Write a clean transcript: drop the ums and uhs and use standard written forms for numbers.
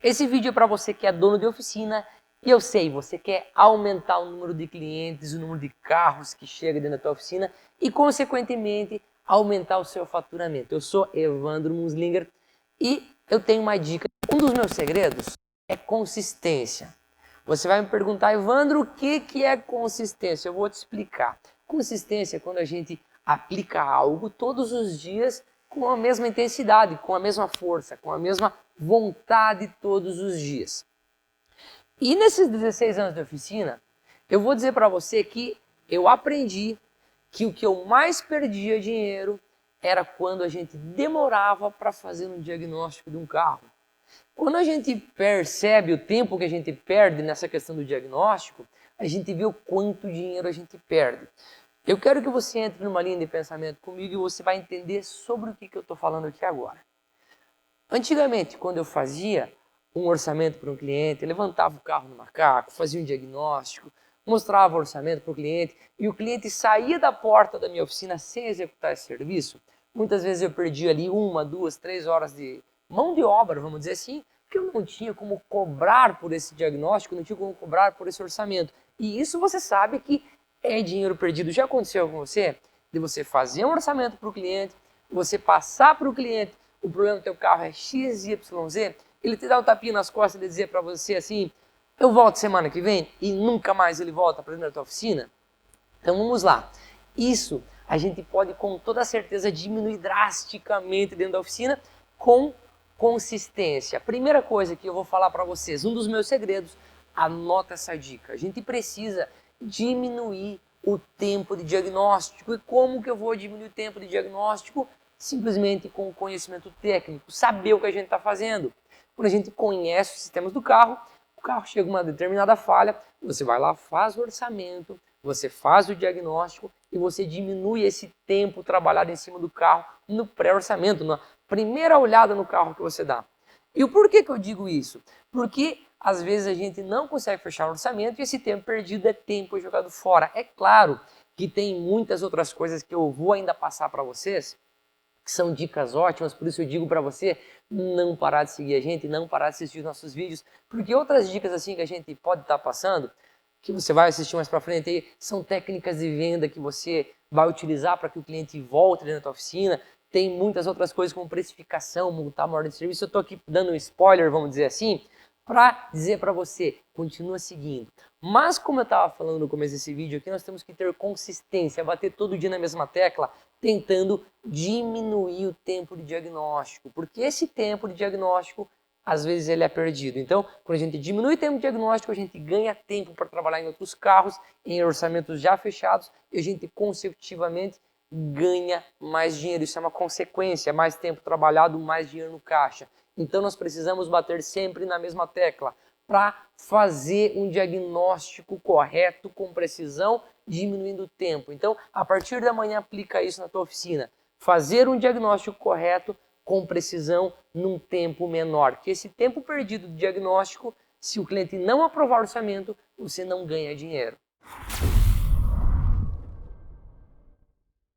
Esse vídeo é para você que é dono de oficina e eu sei, você quer aumentar o número de clientes, o número de carros que chega dentro da tua oficina e, consequentemente, aumentar o seu faturamento. Eu sou Evandro Muslinger e eu tenho uma dica. Um dos meus segredos é consistência. Você vai me perguntar, Evandro, o que é consistência? Eu vou te explicar. Consistência é quando a gente aplica algo todos os dias com a mesma intensidade, com a mesma força, com a mesma vontade todos os dias. E nesses 16 anos de oficina, eu vou dizer para você que eu aprendi que o que eu mais perdia dinheiro era quando a gente demorava para fazer um diagnóstico de um carro. Quando a gente percebe o tempo que a gente perde nessa questão do diagnóstico, a gente vê o quanto dinheiro a gente perde. Eu quero que você entre numa linha de pensamento comigo e você vai entender sobre o que eu estou falando aqui agora. Antigamente, quando eu fazia um orçamento para um cliente, levantava o carro no macaco, fazia um diagnóstico, mostrava o orçamento para o cliente e o cliente saía da porta da minha oficina sem executar esse serviço. Muitas vezes eu perdia ali 1, 2, 3 horas de mão de obra, vamos dizer assim, que eu não tinha como cobrar por esse diagnóstico, não tinha como cobrar por esse orçamento. E isso você sabe que é dinheiro perdido. Já aconteceu com você? De você fazer um orçamento para o cliente, você passar para o cliente, o problema do teu carro é X, Y, Z, ele te dá um tapinha nas costas e dizer para você assim, eu volto semana que vem e nunca mais ele volta para dentro da tua oficina? Então vamos lá. Isso a gente pode com toda certeza diminuir drasticamente dentro da oficina com consistência. A primeira coisa que eu vou falar para vocês, um dos meus segredos, anota essa dica. A gente precisa diminuir o tempo de diagnóstico. E como que eu vou diminuir o tempo de diagnóstico? Simplesmente com o conhecimento técnico, saber o que a gente está fazendo. Quando a gente conhece os sistemas do carro, o carro chega a uma determinada falha, você vai lá, faz o orçamento, você faz o diagnóstico e você diminui esse tempo trabalhado em cima do carro no pré-orçamento, na primeira olhada no carro que você dá. E o porquê que eu digo isso? Porque às vezes a gente não consegue fechar o orçamento e esse tempo perdido é tempo jogado fora. É claro que tem muitas outras coisas que eu vou ainda passar para vocês, que são dicas ótimas, por isso eu digo para você não parar de seguir a gente, não parar de assistir os nossos vídeos, porque outras dicas assim que a gente pode estar passando, que você vai assistir mais para frente aí, são técnicas de venda que você vai utilizar para que o cliente volte dentro da tua oficina. Tem muitas outras coisas como precificação, montar uma ordem de serviço. Eu estou aqui dando um spoiler, vamos dizer assim, para dizer para você, continua seguindo. Mas como eu estava falando no começo desse vídeo aqui, nós temos que ter consistência, bater todo dia na mesma tecla, tentando diminuir o tempo de diagnóstico, porque esse tempo de diagnóstico, às vezes ele é perdido. Então, quando a gente diminui o tempo de diagnóstico, a gente ganha tempo para trabalhar em outros carros, em orçamentos já fechados, e a gente consecutivamente ganha mais dinheiro. Isso é uma consequência, mais tempo trabalhado, mais dinheiro no caixa. Então nós precisamos bater sempre na mesma tecla para fazer um diagnóstico correto, com precisão, diminuindo o tempo. Então, a partir da manhã, aplica isso na tua oficina. Fazer um diagnóstico correto, com precisão, num tempo menor. Que esse tempo perdido de diagnóstico, se o cliente não aprovar o orçamento, você não ganha dinheiro.